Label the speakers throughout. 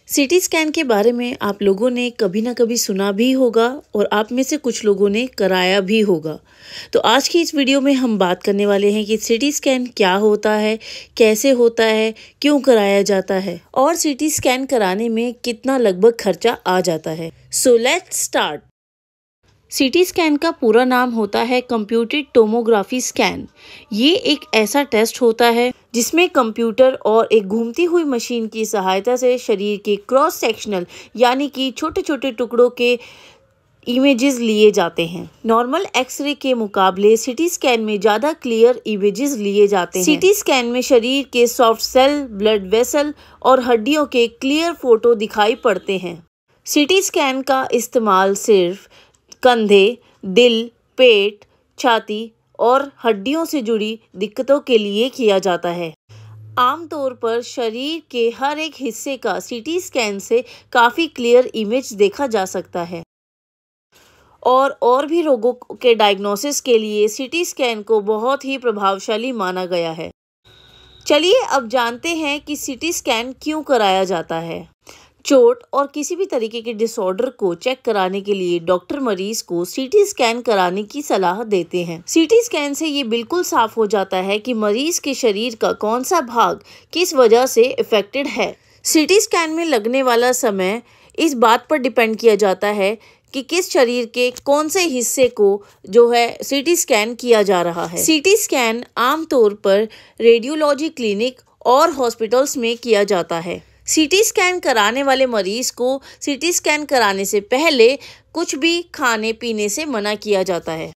Speaker 1: CT scan के बारे में आप लोगों ने कभी ना कभी सुना भी होगा और आप में से कुछ लोगों ने कराया भी होगा। तो आज की इस वीडियो में हम बात करने वाले हैं कि सीटी स्कैन क्या होता है, कैसे होता है, क्यों कराया जाता है और सीटी स्कैन कराने में कितना लगभग खर्चा आ जाता है। So let's start. CT scan का पूरा नाम होता है कंप्यूटेड टोमोग्राफी स्कैन। ये एक ऐसा टेस्ट होता है जिसमें कंप्यूटर और एक घूमती हुई मशीन की सहायता से शरीर के क्रॉस सेक्शनल यानी कि छोटे छोटे टुकड़ों के इमेजेस लिए जाते हैं। नॉर्मल एक्सरे के मुकाबले सीटी स्कैन में ज़्यादा क्लियर इमेजेस लिए जाते हैं। सीटी स्कैन में शरीर के सॉफ्ट सेल, ब्लड वेसल और हड्डियों के क्लियर फोटो दिखाई पड़ते हैं। सीटी स्कैन का इस्तेमाल सिर्फ कंधे, दिल, पेट, छाती और हड्डियों से जुड़ी दिक्कतों के लिए किया जाता है। आमतौर पर शरीर के हर एक हिस्से का सीटी स्कैन से काफ़ी क्लियर इमेज देखा जा सकता है और भी रोगों के डायग्नोसिस के लिए सीटी स्कैन को बहुत ही प्रभावशाली माना गया है। चलिए अब जानते हैं कि सीटी स्कैन क्यों कराया जाता है। चोट और किसी भी तरीके के डिसऑर्डर को चेक कराने के लिए डॉक्टर मरीज को सीटी स्कैन कराने की सलाह देते हैं। सीटी स्कैन से ये बिल्कुल साफ हो जाता है कि मरीज के शरीर का कौन सा भाग किस वजह से इफेक्टेड है। सीटी स्कैन में लगने वाला समय इस बात पर डिपेंड किया जाता है कि किस शरीर के कौन से हिस्से को जो है सीटी स्कैन किया जा रहा है। सीटी स्कैन आमतौर पर रेडियोलॉजी क्लिनिक और हॉस्पिटल्स में किया जाता है। सीटी स्कैन कराने वाले मरीज को सीटी स्कैन कराने से पहले कुछ भी खाने पीने से मना किया जाता है।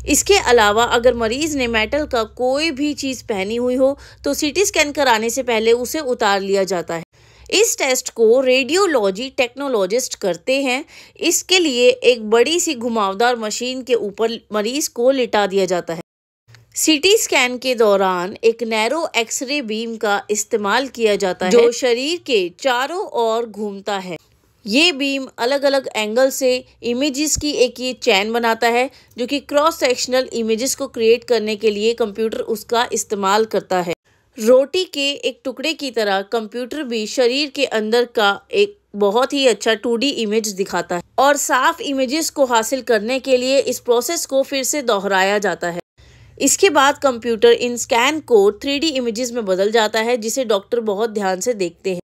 Speaker 1: इसके अलावा अगर मरीज ने मेटल का कोई भी चीज़ पहनी हुई हो तो सीटी स्कैन कराने से पहले उसे उतार लिया जाता है। इस टेस्ट को रेडियोलॉजी टेक्नोलॉजिस्ट करते हैं। इसके लिए एक बड़ी सी घुमावदार मशीन के ऊपर मरीज को लिटा दिया जाता है। सीटी स्कैन के दौरान एक नैरो एक्सरे बीम का इस्तेमाल किया जाता है जो शरीर के चारों ओर घूमता है। ये बीम अलग अलग एंगल से इमेजेस की एक ये चैन बनाता है जो कि क्रॉस सेक्शनल इमेजेस को क्रिएट करने के लिए कंप्यूटर उसका इस्तेमाल करता है। रोटी के एक टुकड़े की तरह कंप्यूटर भी शरीर के अंदर का एक बहुत ही अच्छा 2D इमेज दिखाता है और साफ इमेजेस को हासिल करने के लिए इस प्रोसेस को फिर से दोहराया जाता है। इसके बाद कंप्यूटर इन स्कैन को 3D इमेजेस में बदल जाता है जिसे डॉक्टर बहुत ध्यान से देखते हैं।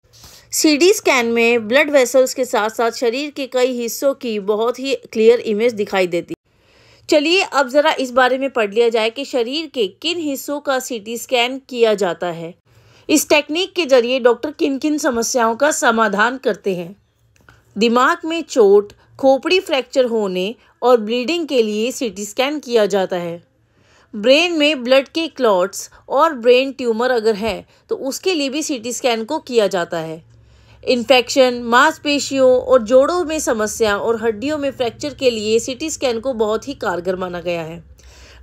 Speaker 1: सीटी स्कैन में ब्लड वेसल्स के साथ साथ शरीर के कई हिस्सों की बहुत ही क्लियर इमेज दिखाई देती है। चलिए अब ज़रा इस बारे में पढ़ लिया जाए कि शरीर के किन हिस्सों का सीटी स्कैन किया जाता है। इस टेक्निक के जरिए डॉक्टर किन किन समस्याओं का समाधान करते हैं। दिमाग में चोट, खोपड़ी फ्रैक्चर होने और ब्लीडिंग के लिए सीटी स्कैन किया जाता है। ब्रेन में ब्लड के क्लॉट्स और ब्रेन ट्यूमर अगर है तो उसके लिए भी सीटी स्कैन को किया जाता है। इन्फेक्शन, मांसपेशियों और जोड़ों में समस्या और हड्डियों में फ्रैक्चर के लिए सीटी स्कैन को बहुत ही कारगर माना गया है।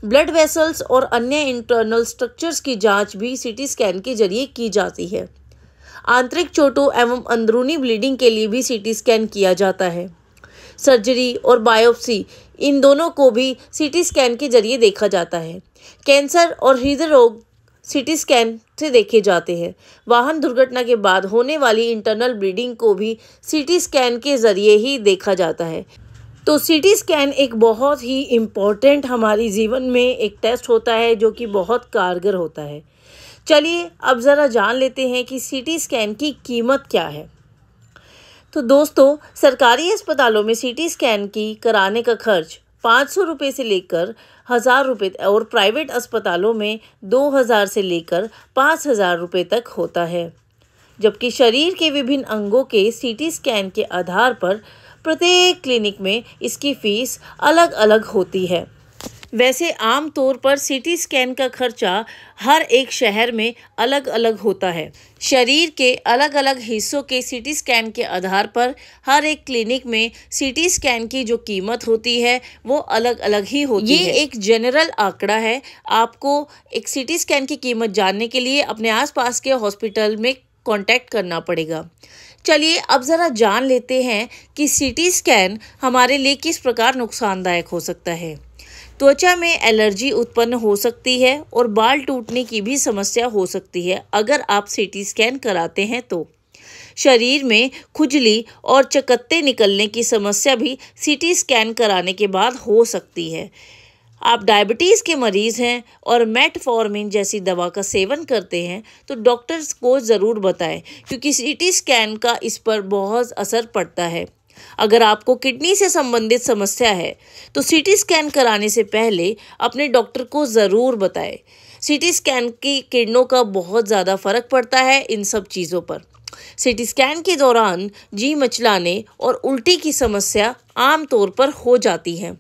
Speaker 1: ब्लड वेसल्स और अन्य इंटरनल स्ट्रक्चर्स की जांच भी सीटी स्कैन के जरिए की जाती है। आंतरिक चोटों एवं अंदरूनी ब्लीडिंग के लिए भी सीटी स्कैन किया जाता है। सर्जरी और बायोप्सी इन दोनों को भी सीटी स्कैन के जरिए देखा जाता है। कैंसर और हृदय रोग सीटी स्कैन से देखे जाते हैं। वाहन दुर्घटना के बाद होने वाली इंटरनल ब्लीडिंग को भी सीटी स्कैन के जरिए ही देखा जाता है। तो सीटी स्कैन एक बहुत ही इम्पोर्टेंट हमारी जीवन में एक टेस्ट होता है जो कि बहुत कारगर होता है। चलिए अब ज़रा जान लेते हैं कि सीटी स्कैन की कीमत क्या है। तो दोस्तों, सरकारी अस्पतालों में सीटी स्कैन की कराने का खर्च 500 रुपये से लेकर 1000 रुपये और प्राइवेट अस्पतालों में 2000 से लेकर 5000 रुपये तक होता है। जबकि शरीर के विभिन्न अंगों के सीटी स्कैन के आधार पर प्रत्येक क्लिनिक में इसकी फ़ीस अलग अलग होती है। वैसे आम तौर पर सीटी स्कैन का खर्चा हर एक शहर में अलग अलग होता है। शरीर के अलग अलग हिस्सों के सीटी स्कैन के आधार पर हर एक क्लिनिक में सीटी स्कैन की जो कीमत होती है वो अलग अलग ही होती है। ये एक जनरल आंकड़ा है। आपको एक सीटी स्कैन की कीमत जानने के लिए अपने आसपास के हॉस्पिटल में कांटेक्ट करना पड़ेगा। चलिए अब ज़रा जान लेते हैं कि सीटी स्कैन हमारे लिए किस प्रकार नुकसानदायक हो सकता है। त्वचा में एलर्जी उत्पन्न हो सकती है और बाल टूटने की भी समस्या हो सकती है अगर आप सीटी स्कैन कराते हैं तो। शरीर में खुजली और चकत्ते निकलने की समस्या भी सीटी स्कैन कराने के बाद हो सकती है। आप डायबिटीज़ के मरीज़ हैं और मेटफॉर्मिन जैसी दवा का सेवन करते हैं तो डॉक्टर्स को ज़रूर बताएं, क्योंकि सीटी स्कैन का इस पर बहुत असर पड़ता है। अगर आपको किडनी से संबंधित समस्या है तो सीटी स्कैन कराने से पहले अपने डॉक्टर को ज़रूर बताएं। सीटी स्कैन की किरणों का बहुत ज़्यादा फर्क पड़ता है इन सब चीज़ों पर। सीटी स्कैन के दौरान जी मचलाने और उल्टी की समस्या आम तौर पर हो जाती है।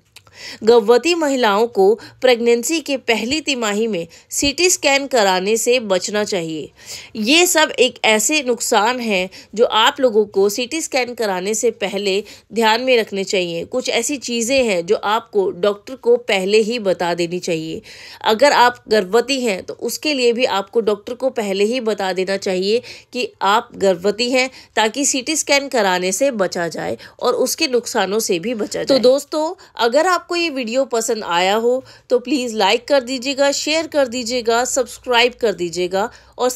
Speaker 1: गर्भवती महिलाओं को प्रेगनेंसी के पहली तिमाही में सीटी स्कैन कराने से बचना चाहिए। ये सब एक ऐसे नुकसान हैं जो आप लोगों को सीटी स्कैन कराने से पहले ध्यान में रखने चाहिए। कुछ ऐसी चीज़ें हैं जो आपको डॉक्टर को पहले ही बता देनी चाहिए। अगर आप गर्भवती हैं तो उसके लिए भी आपको डॉक्टर को पहले ही बता देना चाहिए कि आप गर्भवती हैं, ताकि सीटी स्कैन कराने से बचा जाए और उसके नुकसानों से भी बचा जाए। तो दोस्तों, अगर आपको ये वीडियो पसंद आया हो तो प्लीज़ लाइक कर दीजिएगा, शेयर कर दीजिएगा, सब्सक्राइब कर दीजिएगा और